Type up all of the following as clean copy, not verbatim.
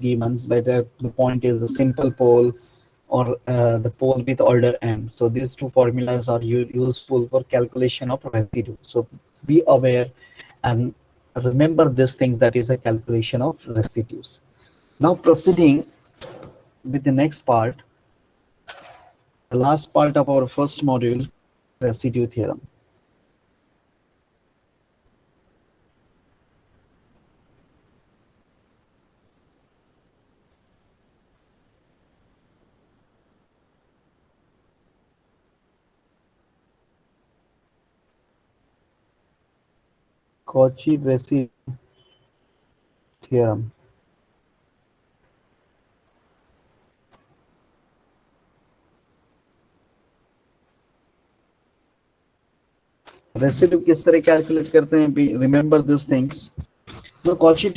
given, whether the point is a simple pole or the pole with order m. So these two formulas are useful for calculation of residue. So be aware and remember these things, that is a calculation of residues. Now proceeding with the next part, the last part of our first module, residue theorem. Cauchy residue theorem. Residue किस तरह calculate करते हैं? Remember this things. So Cauchy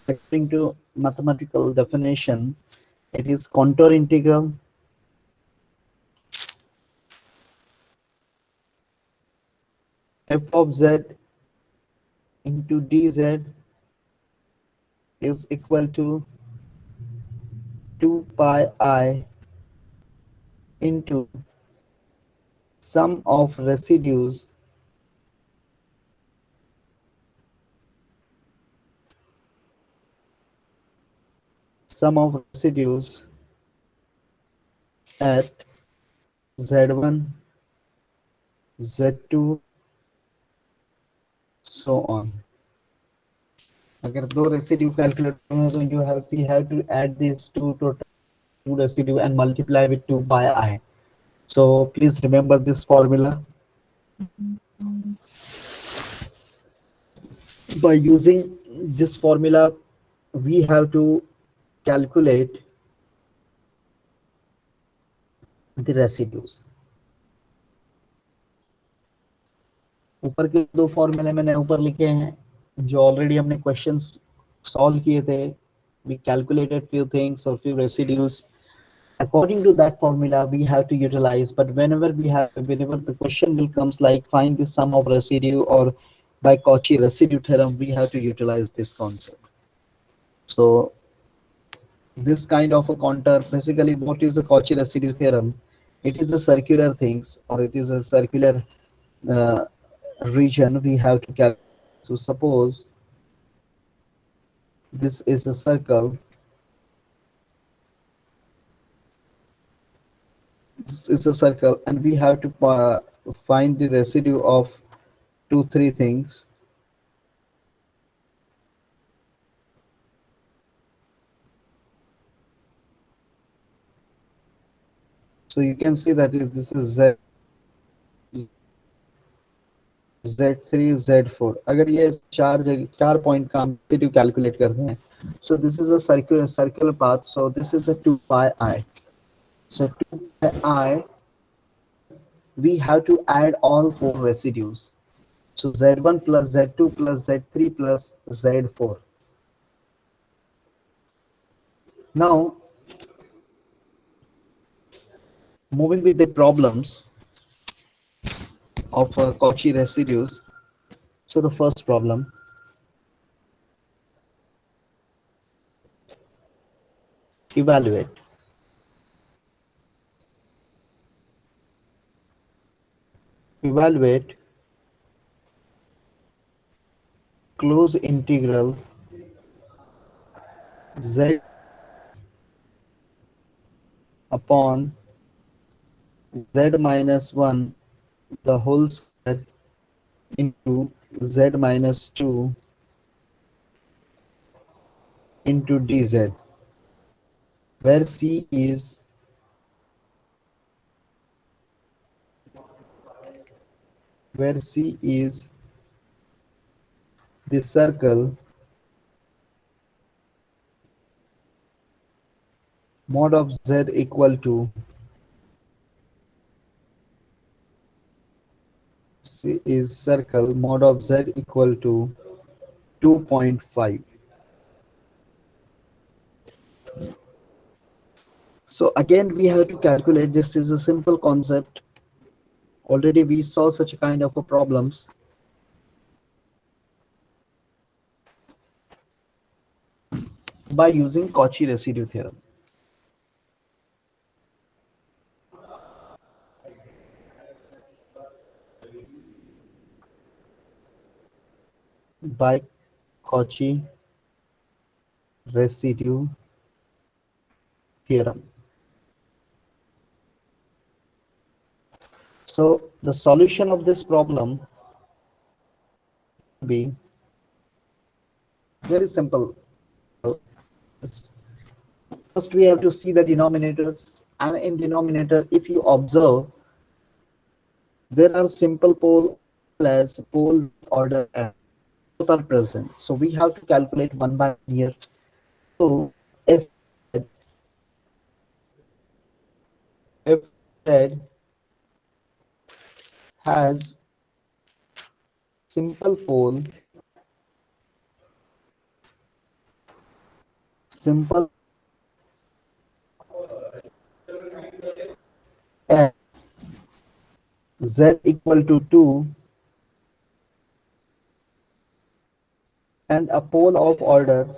according to mathematical definition, it is contour integral f of z into dz is equal to 2 pi I into sum of residues at z1, z2, so on. अगर दो residue calculate करना है तो we have to add these two residue and multiply with 2 by I. So please remember this formula. By using this formula, we have to calculate the residues. ऊपर के दो फॉर्मूले मैंने ऊपर लिखे हैं जो ऑलरेडी हमने क्वेश्चंस सॉल्व किए थे. We calculated few things or few residues. According to that formula, we have to utilize. But whenever the question will comes like find the sum of residue or by Cauchy residue theorem, we have to utilize this concept. So this kind of a contour, basically what is the Cauchy residue theorem? It is a circular things, or it is a circular uh, region we have to calculate. So suppose this is a circle, and we have to find the residue of 2-3 things. So you can see that this is Z3, Z4. अगर ये चार point का residue calculate करते हैं, so this is a circular path. So this is a 2 pi I. So 2 pi I, we have to add all 4 residues. So Z1 plus Z2 plus Z3 plus Z4. Now moving with the problems of Cauchy residues. So the first problem, evaluate close integral z upon z minus 1 the whole square into z minus 2 into dz, where C is the circle mod of z equal to C is circle mod of z equal to 2.5. So again we have to calculate. This is a simple concept. Already we saw such a kind of a problems. by using Cauchy residue theorem. By Cauchy residue theorem. So the solution of this problem will be very simple. First, we have to see the denominators, and in denominator, if you observe, there are simple pole as pole order n. Both are present. So we have to calculate one by one here. So if Z has simple pole, simple and Z equal to 2 and a pole of order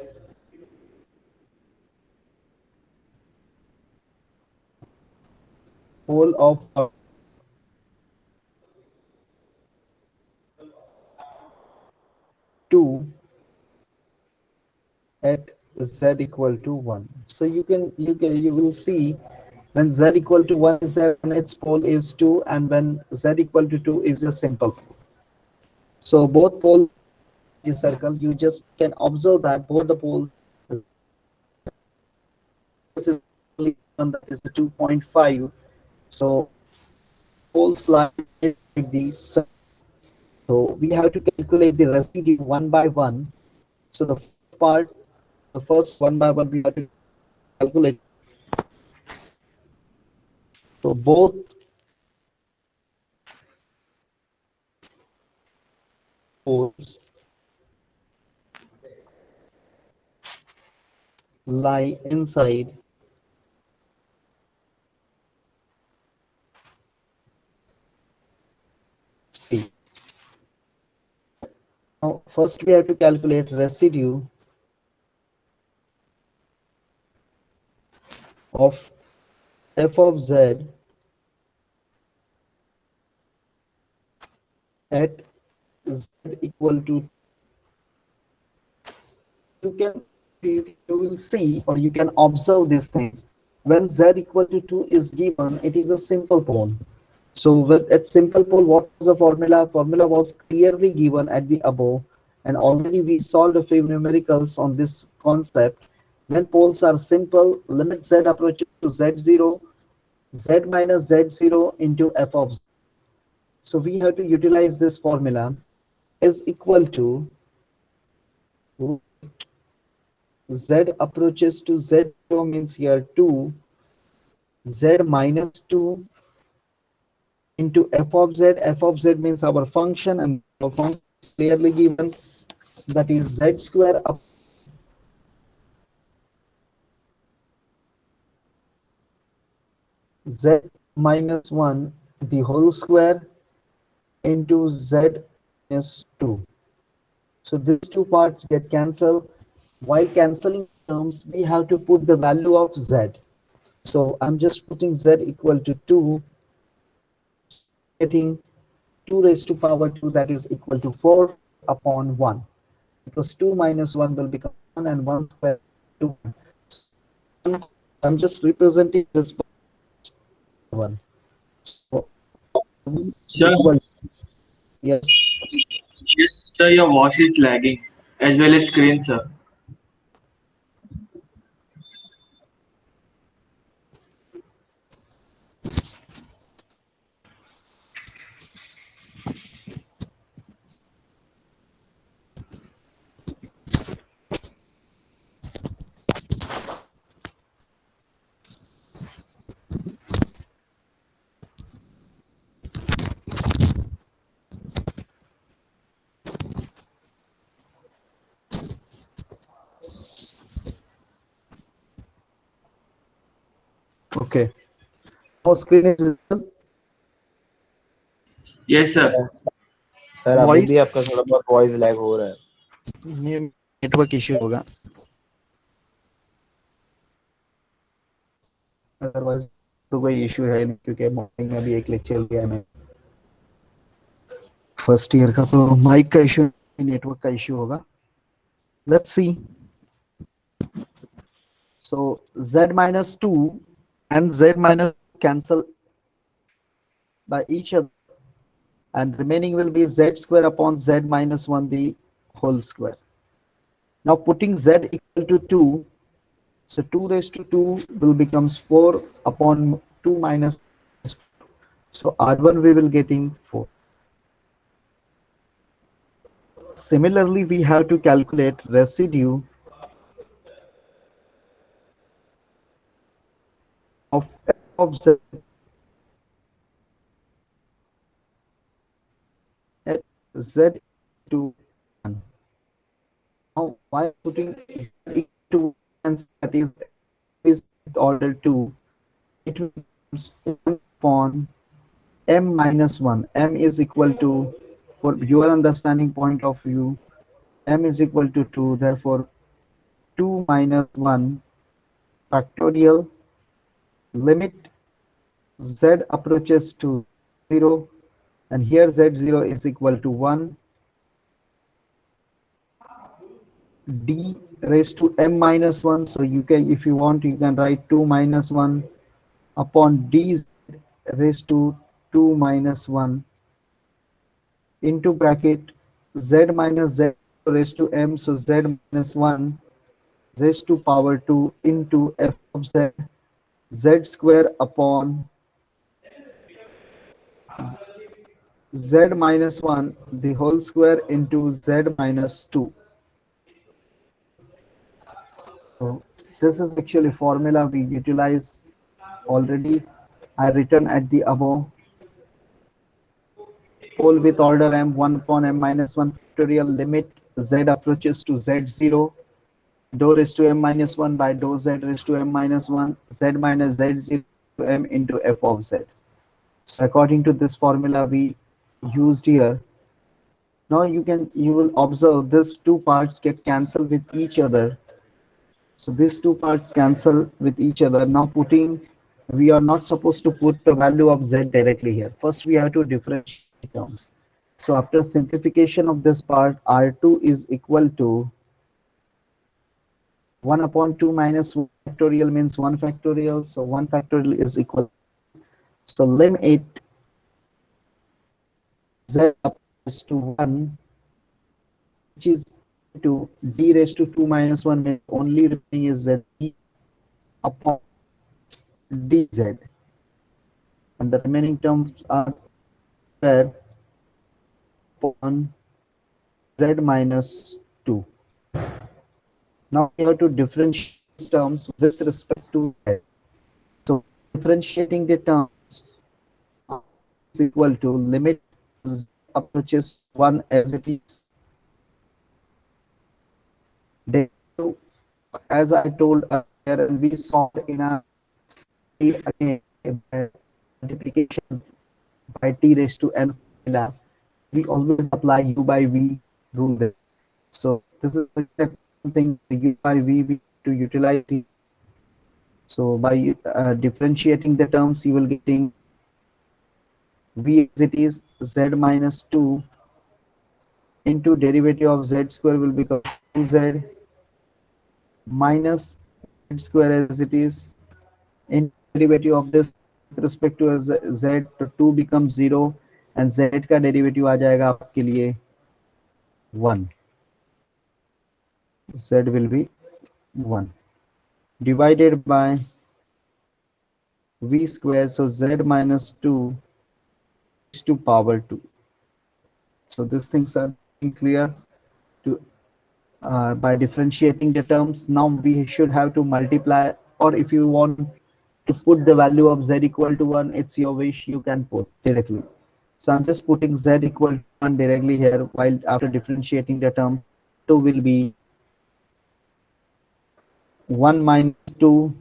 pole of 2 at Z equal to 1. So you will see when Z equal to 1 is there, when its pole is 2, and when Z equal to 2 is a simple pole. So both poles in the circle, you just can observe that both the poles, this is that is the 2.5. So poles like these. So we have to calculate the residue one by one. So the first one by one we have to calculate. So both poles lie inside C. Now first we have to calculate residue of f of Z at Z equal to, you will see or you can observe these things. When Z equal to 2 is given, it is a simple pole. So with at simple pole, what was the formula? Formula was clearly given at the above, and already we solved a few numericals on this concept. When poles are simple, limit Z approaches to Z0, Z minus Z0 into f of Z. So we have to utilize this formula is equal to Z approaches to Z0 means here 2, Z minus 2 into f of Z. F of Z means our function, and our function is clearly given, that is Z square up Z minus 1 the whole square into Z minus 2. So these two parts get cancelled. While cancelling terms, we have to put the value of Z. So I'm just putting Z equal to 2, getting 2 raised to power 2, that is equal to 4 upon 1. Because 2 minus 1 will become 1, and 1 square 2. I'm just representing this one. So, Sir, yes. yes, sir, your voice is lagging as well as screen, sir. Okay. Now screen is visible. Yes, sir. Sir अभी भी Voice आपका थोड़ा बहुत voice lag हो रहा है. network issue होगा. Otherwise तो कोई इशू है नहीं, क्योंकि मॉर्निंग में भी एक लेक्चर लिया है मैं फर्स्ट ईयर का, तो माइक का इशू, नेटवर्क का इशू होगा. Let's see. So z minus 2 and z minus cancel by each other, and remaining will be z square upon z minus 1 the whole square. Now putting z equal to 2, so 2 raised to 2 will becomes 4 upon 2 minus 4. So R1 we will getting 4. Similarly, we have to calculate residue of f of z at z to 1. Now, by putting z equal to 1, that is order 2, it becomes 1 upon m minus 1. M is equal to, for your understanding point of view, m is equal to 2. Therefore, 2 minus 1 factorial, limit z approaches to 0, and here z0 is equal to 1. D raised to m minus 1. So you can, if you want, you can write 2 minus 1 upon d raised to 2 minus 1 into bracket z minus z raised to m. So z minus 1 raised to power 2 into f of z, z square upon z minus 1 the whole square into z minus 2. So this is actually formula we utilize already. I written at the above. Pole with order m, 1 upon m minus 1 factorial, limit z approaches to z0, dou raised to m minus 1 by dou z raised to m minus 1, z minus z0 to m into f of z. So according to this formula we used here. Now you will observe these two parts get cancelled with each other. So these two parts cancel with each other. Now we are not supposed to put the value of z directly here. First we have to differentiate terms. So after simplification of this part, R2 is equal to 1 upon 2 minus 1 factorial means 1 factorial. So 1 factorial is equal. So limit z applies to 1, which is to d raised to 2 minus 1 means only remaining is z upon dz, and the remaining terms are square upon z minus 2. Now we have to differentiate terms with respect to z. So differentiating the terms is equal to limit z approaches 1 as it is. As I told earlier, and we saw in a slide again, multiplication by t raised to n formula, we always apply u by v rule there. So this is something u by v to utilize t. So by differentiating the terms, you will getting v as it is z minus 2 into derivative of z square will become 2z minus z square as it is in derivative of this with respect to z, तो 2 becomes 0 and z का derivative आ जाएगा आपके लिए 1. Z will be 1 divided by v square. So z minus 2 is to power 2. So these things are clear to by differentiating the terms. Now we should have to multiply, or if you want to put the value of z equal to 1, it's your wish, you can put directly. So I'm just putting z equal to 1 directly here, while after differentiating the term, 2 will be 1 minus 2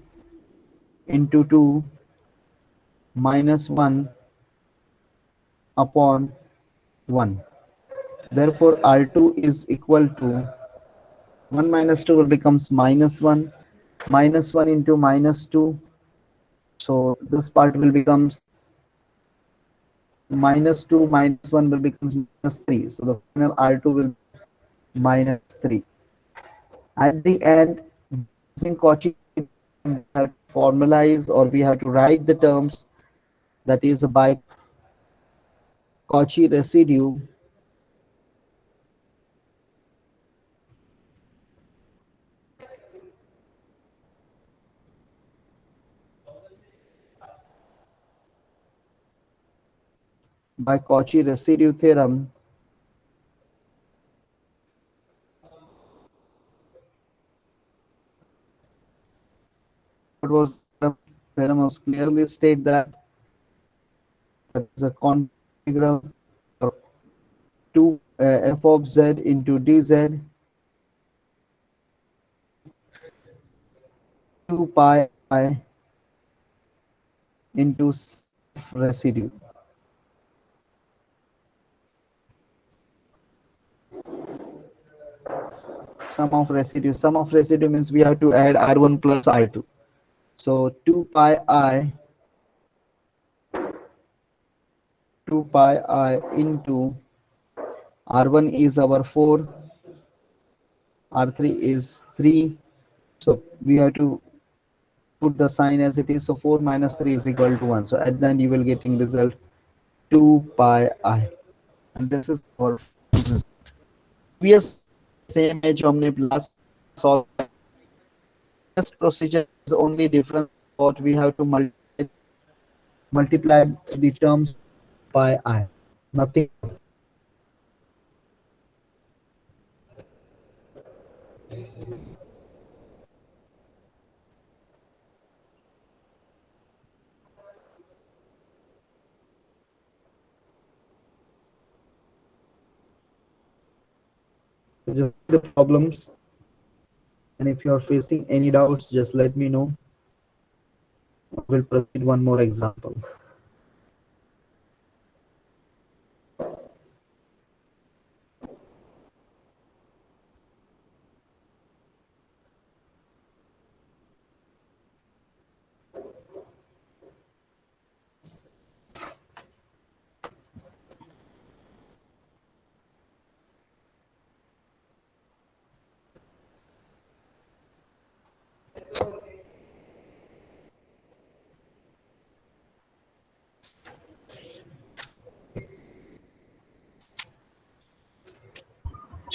into 2 minus 1 upon 1. Therefore R2 is equal to 1 minus 2 will becomes minus 1 into minus 2 So this part will becomes minus 2 minus 1 will becomes minus 3. So the final R2 will be minus 3. At the end, using Cauchy we have to formalize or we have to write the terms, that is by Cauchy residue by Cauchy residue theorem. What was the theorem was clearly state that there is a integral to f of z into dz 2 pi I into residue. Sum of residue means we have to add R1 plus R2. So 2 pi I into R1 is our 4, R3 is 3. So we have to put the sign as it is. So 4 minus 3 is equal to 1. So at the end you will getting result 2 pi I. And this is our result. Previous same age हमने last solve. This procedure is only different. What we have to multiply the terms by I. Nothing. Just the problems, and if you are facing any doubts, just let me know. We'll proceed one more example.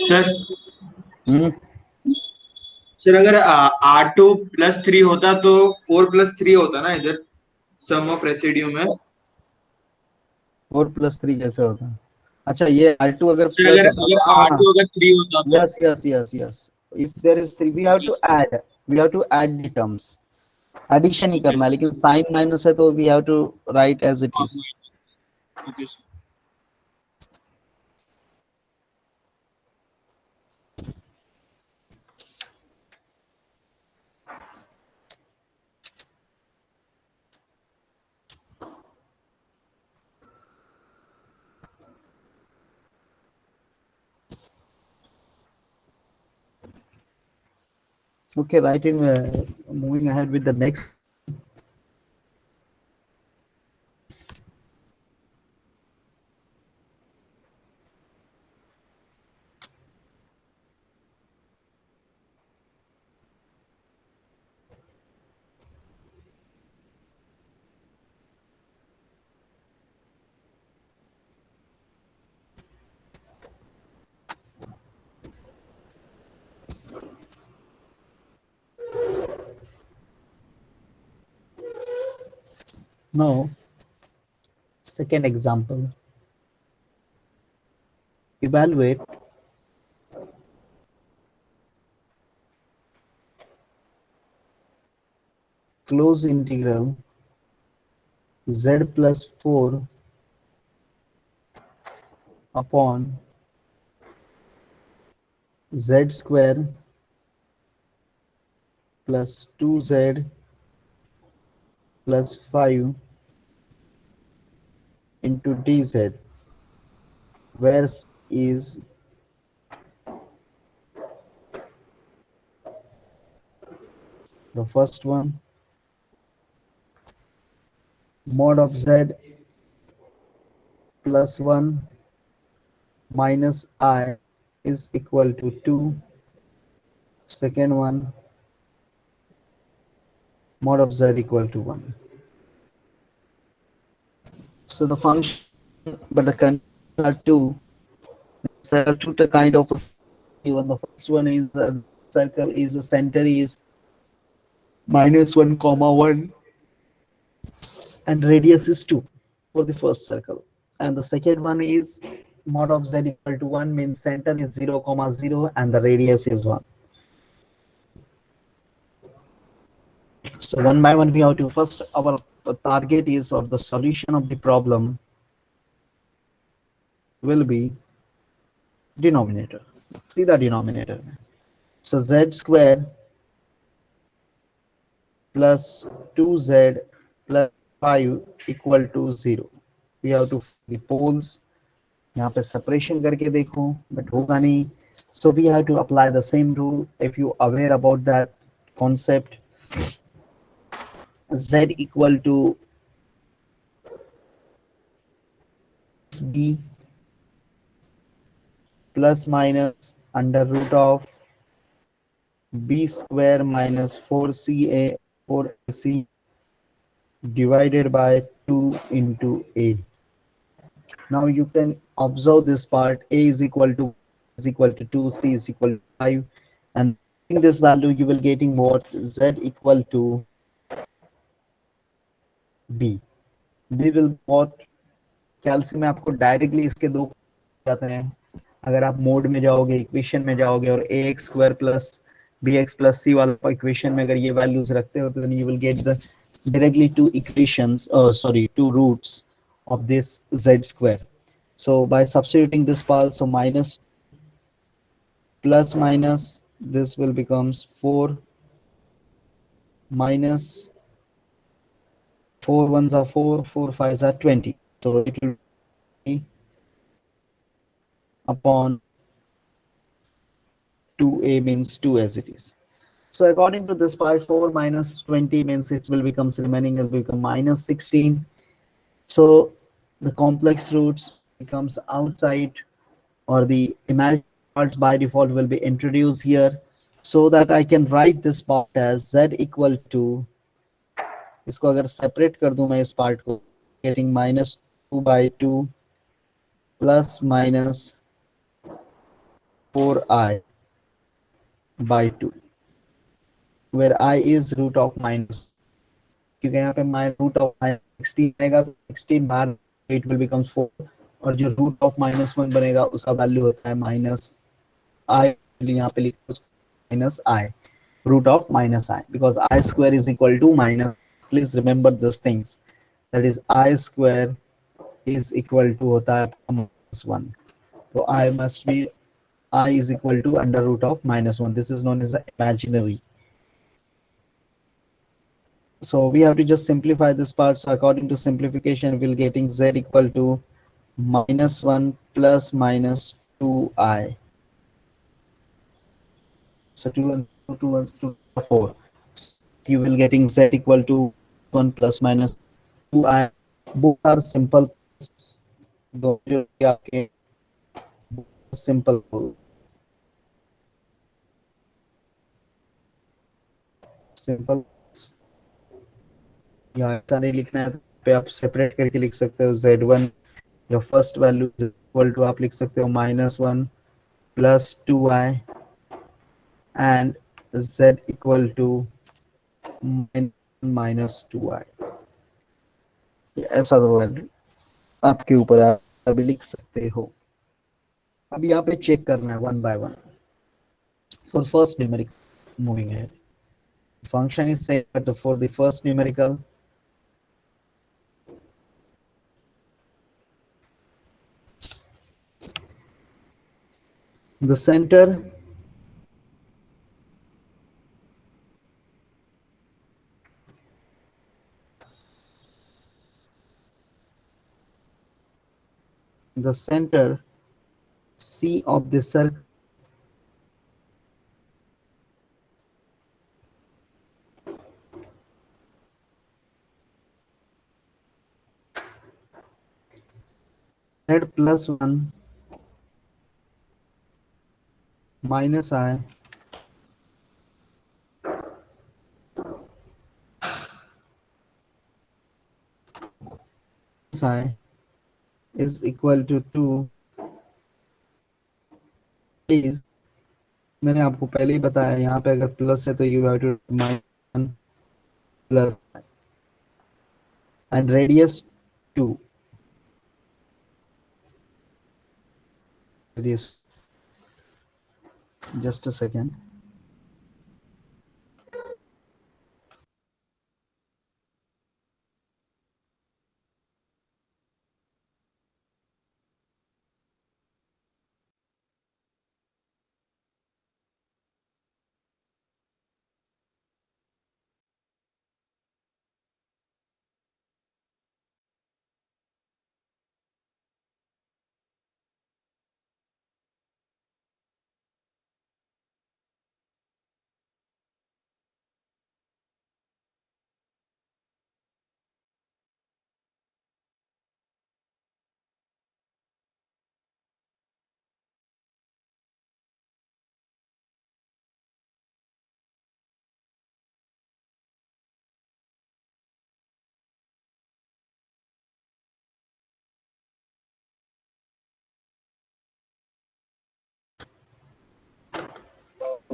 Sir Hmm. Sir अगर R2+3 होता तो 4+3 होता ना इधर सम of residue में. 4 plus 3 कैसे होता है? अच्छा ये R2 अगर सर प्लस अगर होता अगर हाँ R2 अगर 3 होता तो. yes. If there is 3 we have to add the terms. Addition ही करना है, लेकिन साइन माइनस है तो we have to write as it is. Okay sir. Okay, writing moving ahead with the next. Now, second example. Evaluate close integral z plus 4 upon z square plus 2z plus 5 into dz, where is the first one, mod of z plus 1 minus I is equal to 2. Second one, mod of z equal to 1. So the function, but the conditions are two. There are two kind of given. The first one is circle is the center is minus 1 comma 1 and radius is 2 for the first circle, and the second one is mod of z equal to 1 means center is 0 comma 0 and the radius is 1. So one by one we have to first, our target is, or the solution of the problem will be denominator. See the denominator. So z square plus 2z plus 5 equal to 0. We have to find the poles. यहाँ पे separation करके देखो but होगा नहीं. So we have to apply the same rule. If you aware about that concept, z equal to b plus minus under root of b square minus 4ca 4ac divided by 2 into a. Now you can observe this part. A is equal to 2, c is equal to 5, and in this value you will getting what? Z equal to b. b will what? Calcium में आपको directly इसके दो जाते हैं. अगर आप mode में जाओगे, इक्वेशन में जाओगे और A X square plus B X plus C वाला इक्वेशन में अगर ये वैल्यूज रखते हो तो you will get the directly two equations, two roots of this z square. So by substituting this part, so minus plus minus, this will becomes 4 minus 4 ones are 4, 4 fives are 20. So it will be upon 2a means 2 as it is. So according to this part, 4 minus 20 means it will become remaining will become minus 16. So the complex roots becomes outside, or the imaginary parts by default will be introduced here, so that I can write this part as z equal to, इसको अगर separate कर दूं मैं इस part को, getting minus 2 by 2 plus minus 4i by 2, where I is root of minus, क्योंकि यहाँ पे my root of minus 16 आएगा तो 16 बाहर, it will becomes 4, और जो root of minus 1 बनेगा उसका वैल्यू होता है minus I. यहाँ पे लिखो minus I, root of minus I, because I square is equal to minus. Please remember these things. That is I square is equal to होता है minus 1. So I must be, I is equal to under root of minus 1. This is known as the imaginary. So we have to just simplify this part. So according to simplification, we'll getting z equal to minus 1 plus minus 2i. So 2 and 2 and 2 4. You will getting z equal to 1 plus minus 2i. Both are simple. Simple. Simple. यहाँ ऐसा नहीं लिखना है पे आप separate करके लिख सकते हो. z1 जो first value is equal to आप लिख सकते हो -1 plus 2i and z equal to minus 2i. ऐसा तो वैल्यू आपके ऊपर आप अभी लिख सकते हो. अब यहाँ पे चेक करना है one by one. For first numerical moving ahead, function is set for the first numerical. The center C of the circle z plus 1 minus I is equal to 2 is, मैंने आपको पहले ही बताया यहाँ पे अगर प्लस है तो you have to minus plus and radius 2 radius just a second.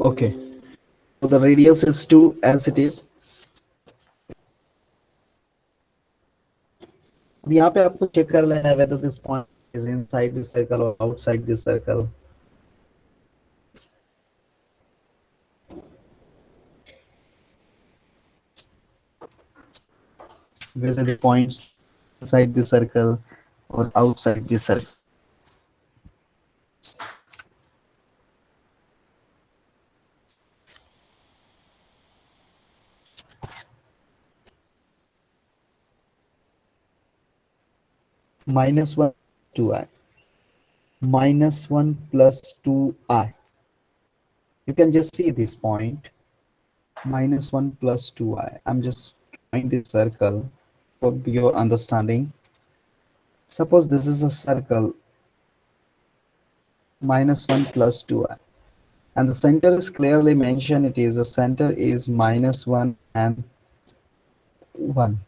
Okay, so the radius is 2 as it is. अब यहाँ पे आपको चेक कर लेना है whether this point is inside this circle or outside this circle. Whether the points inside the circle or outside the circle. Minus 1, 2i. Minus 1 plus 2i. You can just see this point. Minus 1 plus 2i. I'm just drawing this circle for your understanding. Suppose this is a circle. Minus 1 plus 2i. And the center is clearly mentioned. It is the center is minus 1 and 1.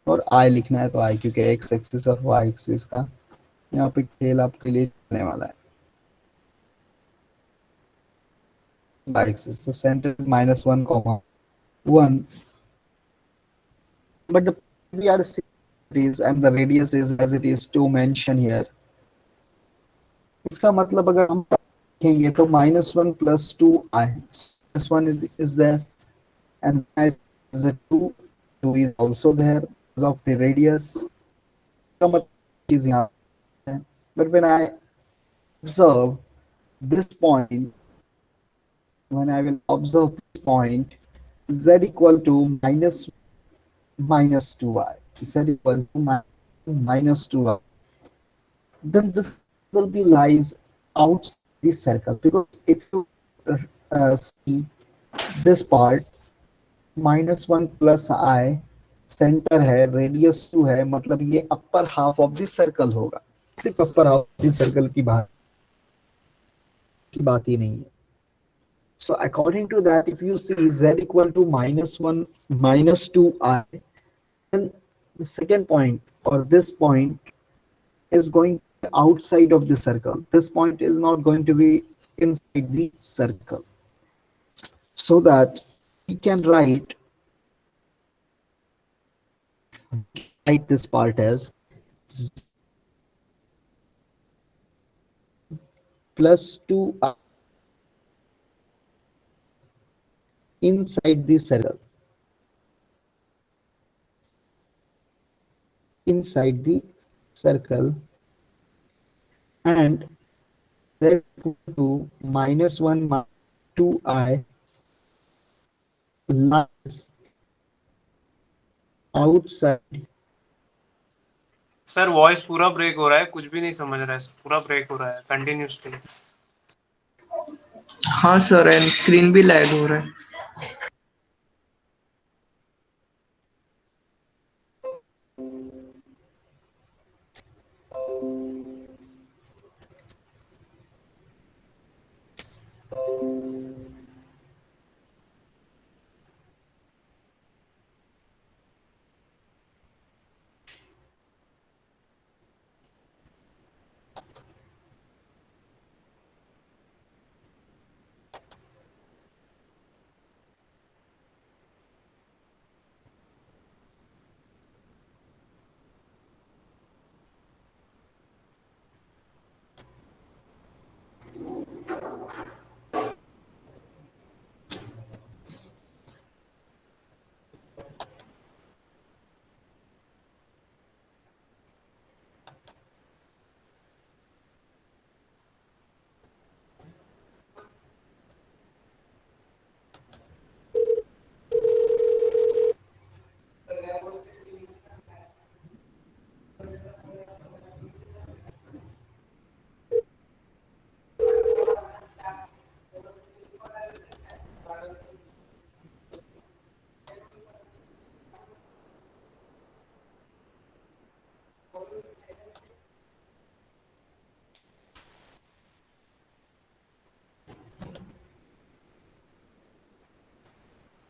और I लिखना है तो I, क्योंकि x axis और y axis का यहाँ पे खेल आपके लिए चलने वाला है. Y axis, so center is minus 1 comma 1, but the we are seeing is and the radius is as it is 2 mentioned here. इसका मतलब अगर हम देखेंगे तो minus 1 plus 2i, minus 1 is there and as the 2 is also there because of the radius. इसका मतलब is यहाँ है. But when I observe this point, when I will observe this point, z equal to minus 2i, z equal to minus 2i, then this will be lies outside this circle, because if you see this part, minus 1 plus I centre है, radius 2 है, मतलब ये अपर half of this circle होगा. सिर्फ upper half this circle की बात ही नहीं है. So according to that, if you see z equal to minus 1 minus 2i, then the second point or this point is going outside of the circle. This point is not going to be inside the circle. So that we can write this part as plus 2i inside the circle. Inside the circle, and z equal to minus 1 minus 2i lies outside. Sir voice पूरा break हो रहा है, कुछ भी नहीं समझ रहा है, पूरा ब्रेक हो रहा है कंटिन्यूसली. हाँ सर, एंड स्क्रीन भी लैग हो रहा है.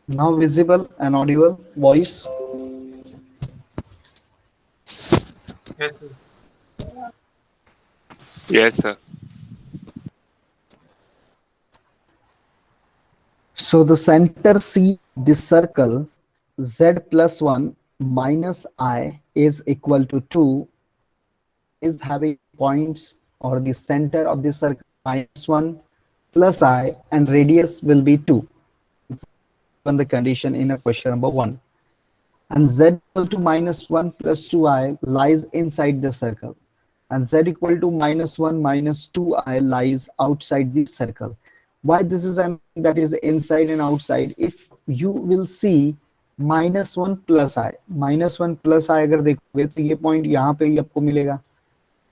Now visible and audible voice. Yes, sir. Yes, sir. So the center C of this circle z plus 1 minus I is equal to 2 is having points, or the center of the circle minus 1 plus I and radius will be 2 on the condition in a question number 1, and z equal to minus 1 plus 2I lies inside the circle, and z equal to minus 1 minus 2I lies outside the circle. Why this is I'm that is inside and outside? If you will see -1 plus I, -1 plus I अगर देखोगे तो ये point यहाँ पे ही आपको मिलेगा,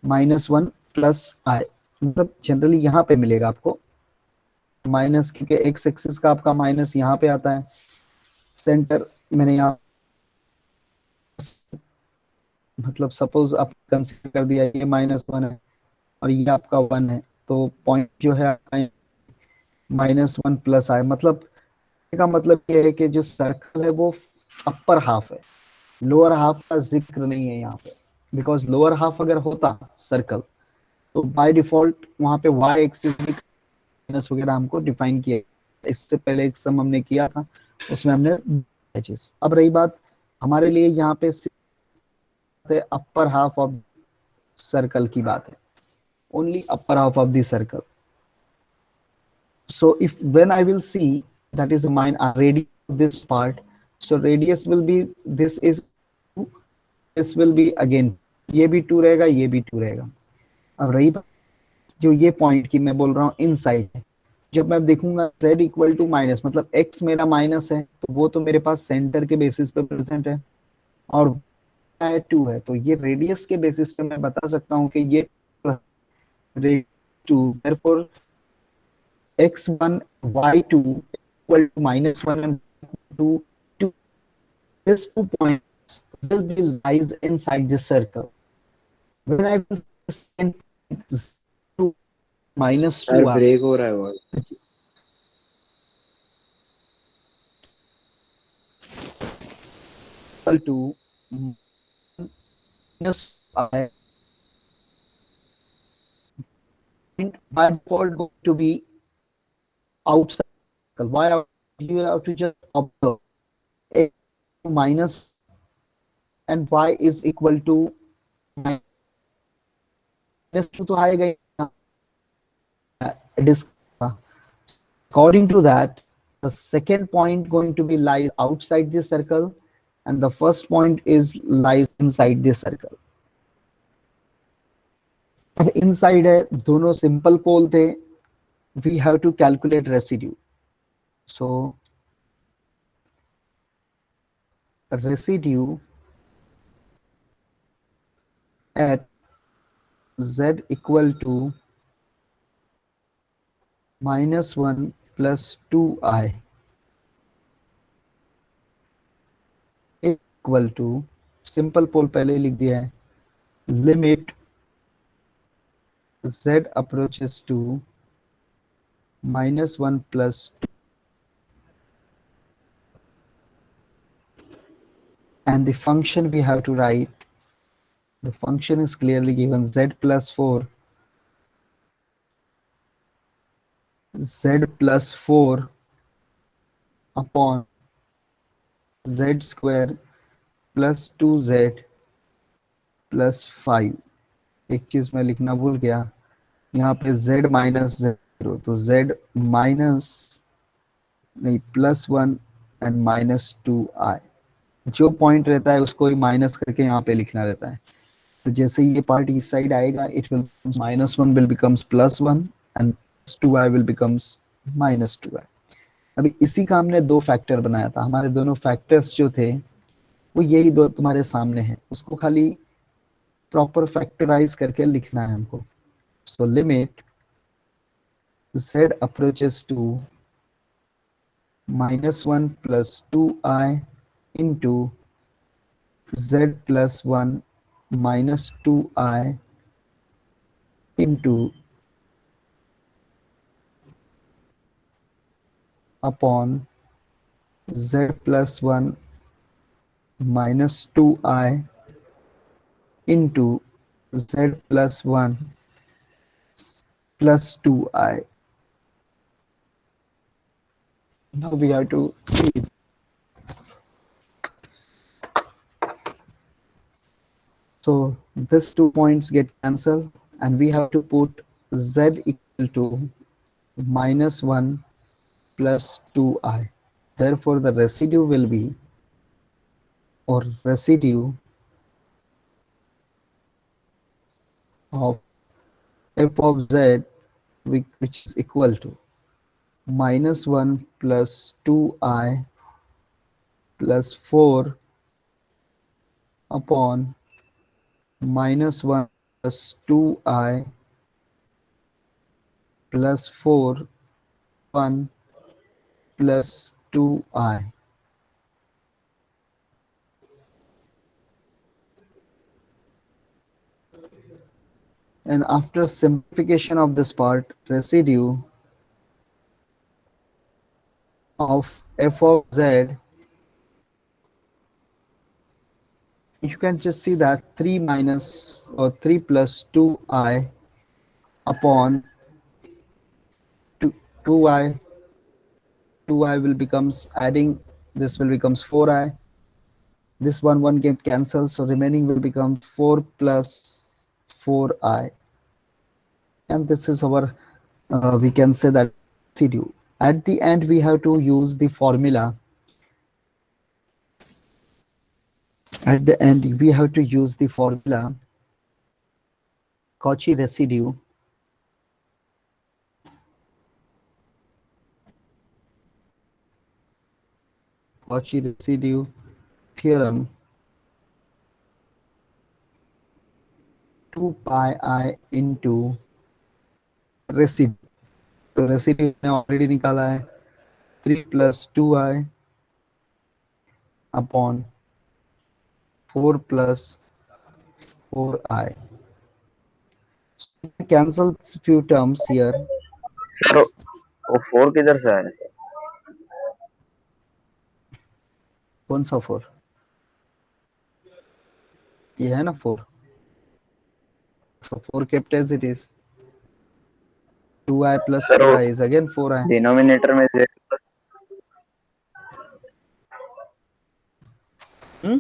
-1 plus I, मतलब generally यहाँ पे मिलेगा आपको माइनस, क्योंकि एक्स एक्सिस का आपका माइनस यहाँ पे आता है, सेंटर मैंने यहाँ मतलब सपोज आप कंसीडर कर दिया ये -1 है और ये आपका 1 है, तो पॉइंट जो है -1 प्लस I, मतलब का मतलब ये है कि जो सर्कल है वो अपर हाफ है, लोअर हाफ का जिक्र नहीं है यहाँ पे, बिकॉज लोअर हाफ अगर होता सर्कल तो बाय डिफॉल्ट वहां पे y एक्सिस माइनस वगैरह हमको डिफाइन किया, इससे पहले एक सम हमने किया था उसमें हमने एचेस। अब रही बात हमारे लिए यहाँ पे अपर हाफ ऑफ सर्कल की बात है, only upper half of the circle. So if when I will see that is mine radius of this part, so radius will be this will be again ये भी 2 रहेगा, ये भी 2 रहेगा। अब रही बात जो ये पॉइंट की मैं बोल रहा हूँ इनसाइड है, जब मैं देखूंगा z इक्वल टू माइनस, मतलब x मेरा माइनस है तो वो तो मेरे पास सेंटर के बेसिस पे प्रेजेंट है, और 2 है तो ये रेडियस के बेसिस पे मैं बता सकता हूँ कि ये 2, therefore x1 y2 equal to -1 and 2, 2. These 2 points will be lies inside the circle. When I will send to minus 2 sir break हो रहा है वो। equal to minus I, by default going to be outside circle. Why you have to just observe a minus and y is equal to -2 तो आएगा ही ना। It is according to that the second point going to be lies outside the circle and the first point is lies inside the circle. अब inside है, दोनों simple pole थे, we have to calculate residue. So residue at z equal to -1 plus 2I equal to, simple pole पहले लिख दिया है, limit z approaches to -1 plus 2 and the function we have to write, the function is clearly given z plus 4 upon z square plus 2z plus 5। एक चीज मैं लिखना भूल गया, यहाँ पे z माइनस 0 तो z माइनस नहीं +1 एंड -2I, जो पॉइंट रहता है उसको ही माइनस करके यहाँ पे लिखना रहता है। तो जैसे ये पार्ट इस साइड आएगा it will -1 will becomes +1 and 2I will becomes -2I। अभी इसी का हमने दो फैक्टर बनाया था, हमारे दोनों फैक्टर्स जो थे वो यही दो तुम्हारे सामने हैं, उसको खाली प्रॉपर फैक्टराइज करके लिखना है हमको। So limit z approaches to -1 plus 2I into z plus 1 minus 2I into upon z plus 1 minus 2i into z plus 1 plus 2i. Now we have to see. So these 2 points get cancelled and we have to put z equal to minus 1 plus 2i. Therefore, the residue will be, or residue of f of z, which is equal to minus 1 plus 2i plus 4 upon minus 1 plus 2i plus 4 1 plus 2i. And after simplification of this part, residue of f of z, you can just see that 3 minus or 3 plus 2i upon 2i. 2i will becomes adding, this will becomes 4i. This one get cancelled, so remaining will become 4 plus 4i. And this is our, we can say that residue. At the end, we have to use the formula. At the end, we have to use the formula Cauchy residue theorem 2 pi I into residue. तो residue ने already निकाला है 3 plus 2i upon 4 plus 4i. So cancel few terms here. Sir वो 4 किधर से आया? कौन सा 4? ये है ना 4. So 4 kept as it is. 2i plus sir 2i is again 4i. Denominator में z Hmm?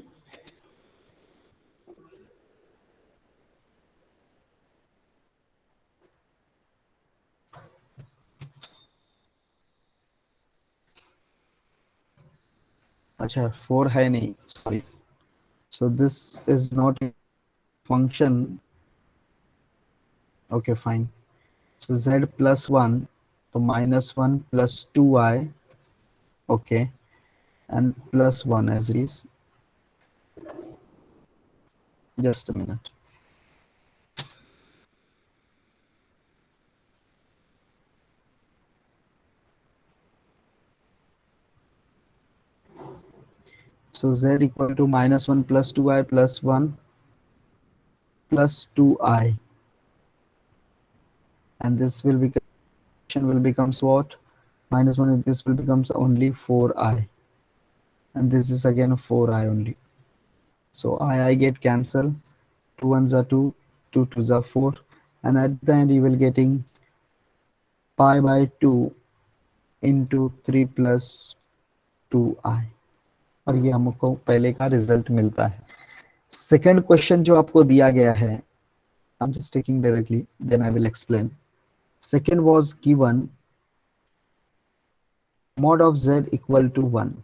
अच्छा 4 है नहीं, sorry. So this is not a function. Okay, fine. So z plus 1, so minus 1 plus 2i, okay, and plus 1 as it is. Just a minute. So z equal to minus 1 plus 2i plus 1 plus 2i. And this will becomes what? Minus 1, this will becomes only 4i. And this is again 4i only. So I get cancelled. 2 ones are 2, 2 twos are 4. And at the end you will getting pi by 2 into 3 plus 2i. और ये हमको पहले का result मिलता है. Second question जो आपको दिया गया है, I'm just taking directly, then I will explain. Second was given mod of z equal to 1.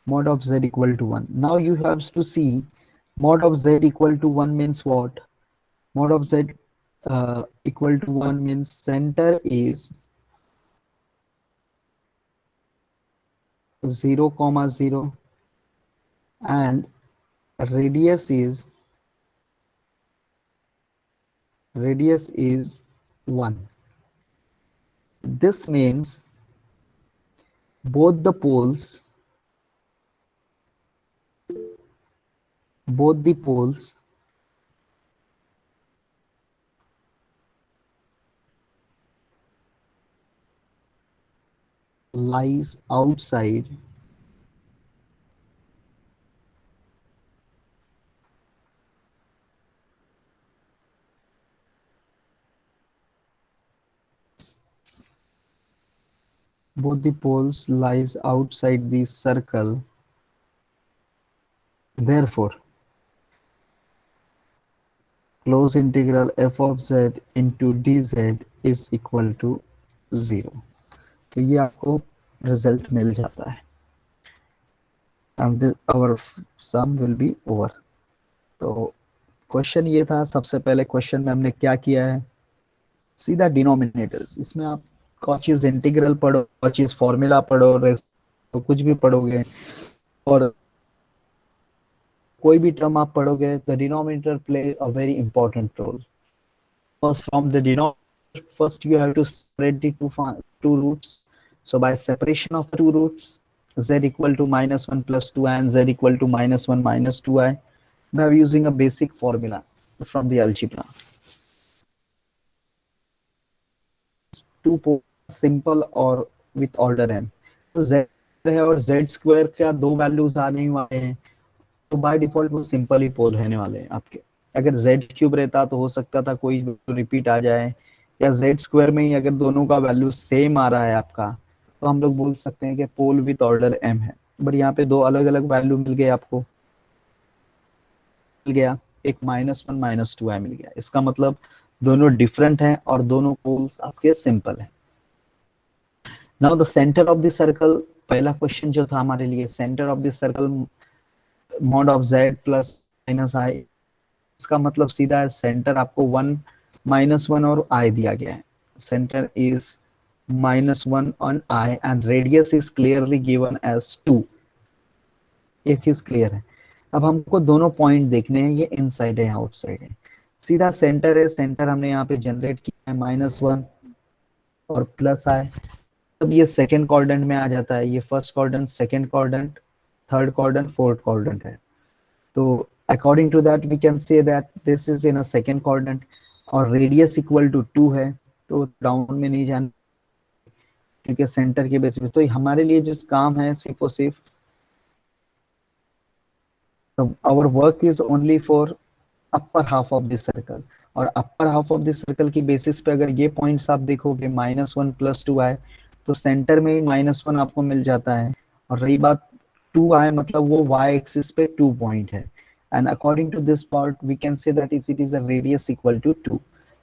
Mod of z equal to 1. Now you have to see mod of z equal to 1 means what? Mod of z equal to 1 means center is 0, 0 and radius is 1. This means both the poles lies outside both the poles lies outside the circle. Therefore, close integral f of z into dz is equal to 0. तो ये आपको result मिल जाता है and our sum will be over. तो question ये था, सबसे पहले क्वेश्चन में हमने क्या किया है, सीधा डिनोमिनेटर्स, इसमें आप कॉचीज इंटीग्रल पढ़ो, कॉचीज फॉर्मूला पढ़ो, तो कुछ भी पढ़ोगे और कोई भी टर्म आप पढ़ोगे, the denominator play a very important role. From the denominator, first you have to separate the two roots. So by separation of the two roots, z equal to -1 plus 2i and z equal to -1 minus 2i, by using a basic formula from the algebra. Two simple or with order m. तो z है और z square का दो values आने वाले हैं, तो by default वो सिंपल ही पोल रहने वाले हैं आपके. अगर z क्यूब रहता तो हो सकता था कोई रिपीट आ जाए, या z स्क्वायर में ही अगर दोनों का वैल्यू सेम आ रहा है आपका, तो हम लोग बोल सकते हैं कि पोल विथ ऑर्डर m है. बट यहाँ पे दो अलग अलग वैल्यू मिल गए आपको, मिल गया एक -1 minus 2i मिल गया. इसका मतलब दोनों डिफरेंट हैं और दोनों पोल्स आपके सिंपल हैं. Now the centre of the circle, पहला क्वेश्चन जो था हमारे लिए, centre of the circle mod of z plus minus i, इसका मतलब सीधा है सेंटर आपको 1 -1 और i दिया गया है. Centre is -1 on i and radius is clearly given as 2. ये चीज क्लियर है. अब हमको दोनों पॉइंट देखने हैं, ये इनसाइड है आउटसाइड है. सीधा सेंटर है, सेंटर हमने यहाँ पे जनरेट किया है -1 और प्लस i. अब ये सेकेंड क्वाड्रेंट में आ जाता है, ये first quadrant, second quadrant, third quadrant, fourth quadrant है. तो according to that we can say that this is in a second quadrant और रेडियस इक्वल टू 2 है, तो डाउन में नहीं जाना क्योंकि सेंटर के बेसिस पे. तो हमारे लिए जिस काम है सिर्फ और सिर्फ our work is only for upper half of this circle, और upper half of this circle की बेसिस पे अगर ये पॉइंट्स आप देखोगे -1 प्लस 2i, तो सेंटर में ही -1 आपको मिल जाता है. और रही बात 2i, मतलब वो y एक्सिस पे 2 पॉइंट है, and according to this part we can say that it is a radius equal to 2.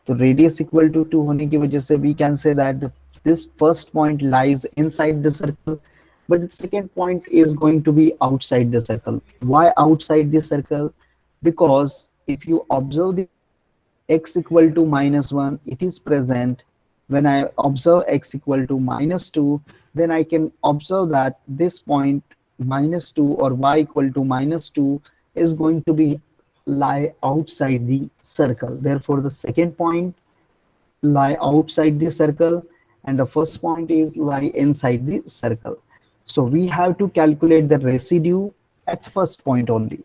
तो रेडियस इक्वल टू 2 होने की वजह से we can say that this first point lies inside the circle, but the second point is going to be outside the circle. Why outside the circle? Because if you observe the x equal to -1, it is present. When I observe x equal to -2, then I can observe that this point -2 or y equal to -2 is going to be lie outside the circle. Therefore, the second point lie outside the circle and the first point is lie inside the circle. So we have to calculate the residue at first point only.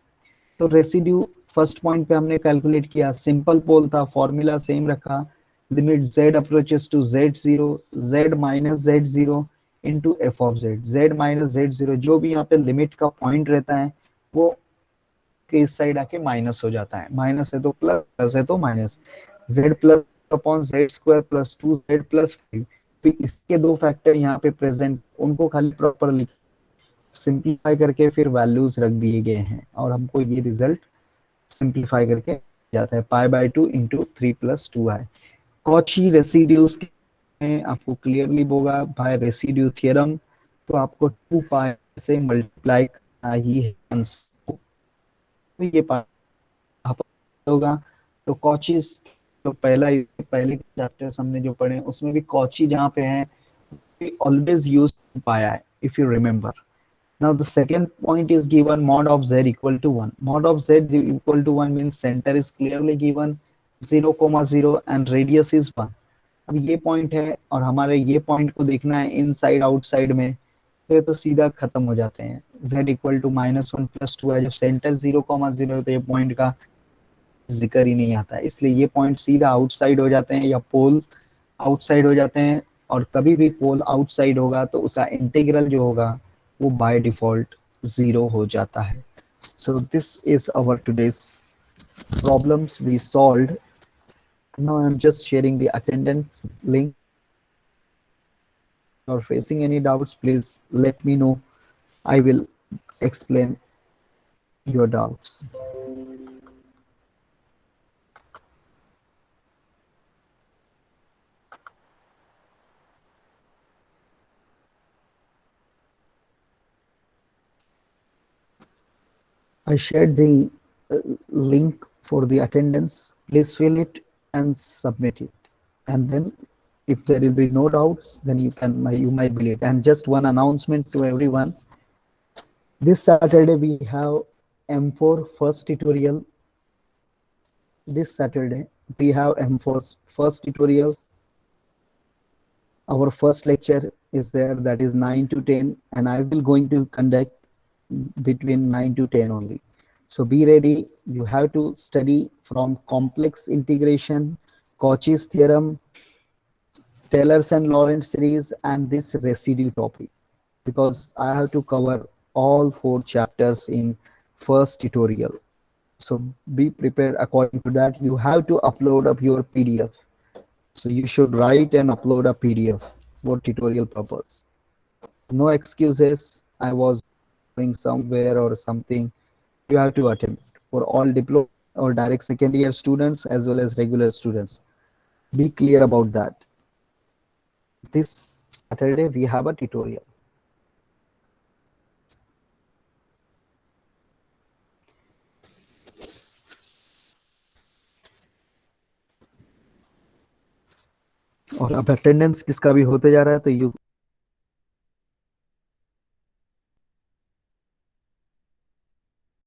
तो residue first point पे हमने calculate किया, simple pole था, formula same रखा, limit z approaches to z0, z minus z0 into f of z, z minus z0, जो भी यहाँ पे लिमिट का पॉइंट रहता है वो के इस साइड आके माइनस हो जाता है. माइनस है तो प्लस, प्लस है तो minus. z plus upon z square plus 2z plus 5. इसके दो फैक्टर यहाँ पे प्रेजेंट, उनको खाली प्रॉपरली सिंप्लीफाई करके फिर वैल्यूज रख दिए गए हैं और हमको ये रिजल्ट सिंप्लीफाई करके जाता है π/2 इंटू 3 + 2i. कॉची रेसिड्यूज आपको क्लियरली होगा बाय रेसिड्यू थ्योरम, तो आपको 2π से मल्टीप्लाई करना ही है आंसर. तो ये होगा. तो कॉचीज तो पहले चैप्टर्स हमने जो पढ़े उसमें भी कॉची जहाँ पे है ऑलवेज यूज पाया है, if you remember. Now the second point is given mod of z equal to 1. Mod of z equal to 1 means center is clearly given 0,0 and radius is 1. अब ये पॉइंट है और हमारे ये पॉइंट को देखना है इनसाइड आउटसाइड में, तो सीधा खत्म हो जाते हैं. z इक्वल टू -1 + 2 है, जब सेंटर 0,0 तो ये पॉइंट का जिक्र ही नहीं आता है, इसलिए ये पॉइंट सीधा आउटसाइड हो जाते हैं या पोल आउटसाइड हो जाते हैं और कभी भी पोल आउटसाइड होगा तो उसका इंटीग्रल जो होगा वो बाय डिफॉल्ट 0 हो जाता है. So this is our today's problems we solved. Now I'm just sharing the attendance link. If you are facing any doubts, please let me know. I will explain your doubts. I shared the link for the attendance. Please fill it and submit it. And then if there will be no doubts, then you might believe. And just one announcement to everyone. This Saturday we have M4 first tutorial. This Saturday we have M4 first tutorial. Our first lecture is there, that is 9 to 10, and I will going to conduct between 9 to 10 only. So be ready. You have to study from complex integration, Cauchy's theorem, Taylor's and Lorentz series, and this residue topic, because I have to cover all 4 chapters in first tutorial. So be prepared according to that. You have to upload up your PDF. So you should write and upload a PDF for tutorial purpose. No excuses. I was going somewhere or something. You have to attend for all diploma or direct second year students as well as regular students. Be clear about that. This Saturday we have a tutorial. और अब attendance किसका भी होते जा रहा है, तो you